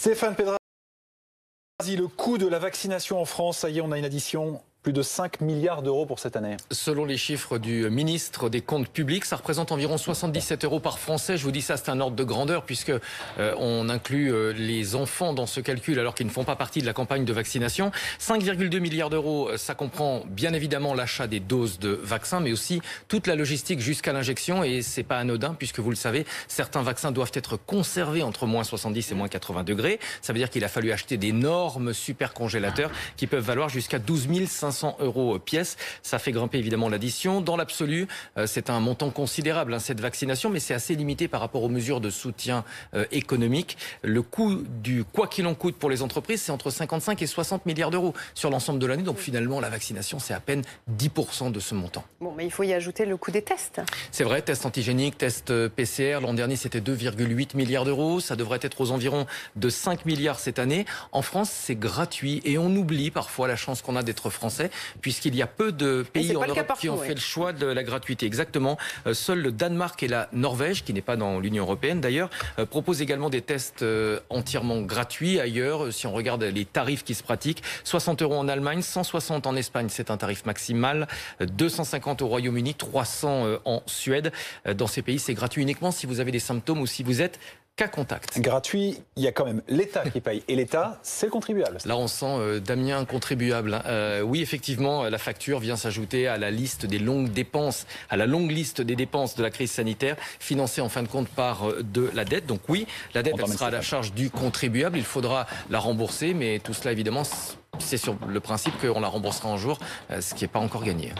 Stéphane Pedrazzi, le coût de la vaccination en France, ça y est, on a une addition. Plus de 5 milliards d'euros pour cette année. Selon les chiffres du ministre des Comptes publics, ça représente environ 77 euros par Français. Je vous dis ça, c'est un ordre de grandeur puisque on inclut les enfants dans ce calcul alors qu'ils ne font pas partie de la campagne de vaccination. 5,2 milliards d'euros, ça comprend bien évidemment l'achat des doses de vaccins, mais aussi toute la logistique jusqu'à l'injection. Et c'est pas anodin puisque vous le savez, certains vaccins doivent être conservés entre moins 70 et moins 80 degrés. Ça veut dire qu'il a fallu acheter d'énormes super congélateurs qui peuvent valoir jusqu'à 12 500 € pièce. Ça fait grimper évidemment l'addition. Dans l'absolu, c'est un montant considérable, cette vaccination, mais c'est assez limité par rapport aux mesures de soutien économique. Le coût du quoi qu'il en coûte pour les entreprises, c'est entre 55 et 60 milliards d'euros sur l'ensemble de l'année. Donc finalement, la vaccination, c'est à peine 10% de ce montant. Bon, mais il faut y ajouter le coût des tests. C'est vrai, tests antigéniques, tests PCR. L'an dernier, c'était 2,8 milliards d'euros. Ça devrait être aux environs de 5 milliards cette année. En France, c'est gratuit et on oublie parfois la chance qu'on a d'être français, puisqu'il y a peu de pays en Europe qui ont fait le choix de la gratuité. Exactement. Seul le Danemark et la Norvège, qui n'est pas dans l'Union européenne d'ailleurs, proposent également des tests entièrement gratuits. Ailleurs, si on regarde les tarifs qui se pratiquent, 60 € en Allemagne, 160 en Espagne, c'est un tarif maximal, 250 au Royaume-Uni, 300 en Suède. Dans ces pays, c'est gratuit uniquement si vous avez des symptômes ou si vous êtes cas contact. Gratuit, il y a quand même l'État qui paye. Et l'État, c'est le contribuable. Là, on sent Damien contribuable. Oui, effectivement, la facture vient s'ajouter à la liste des longues dépenses, à la longue liste des dépenses de la crise sanitaire, financée en fin de compte par de la dette. Donc oui, la dette elle sera à la charge du contribuable. Il faudra la rembourser, mais tout cela, évidemment, c'est sur le principe qu'on la remboursera un jour, ce qui n'est pas encore gagné.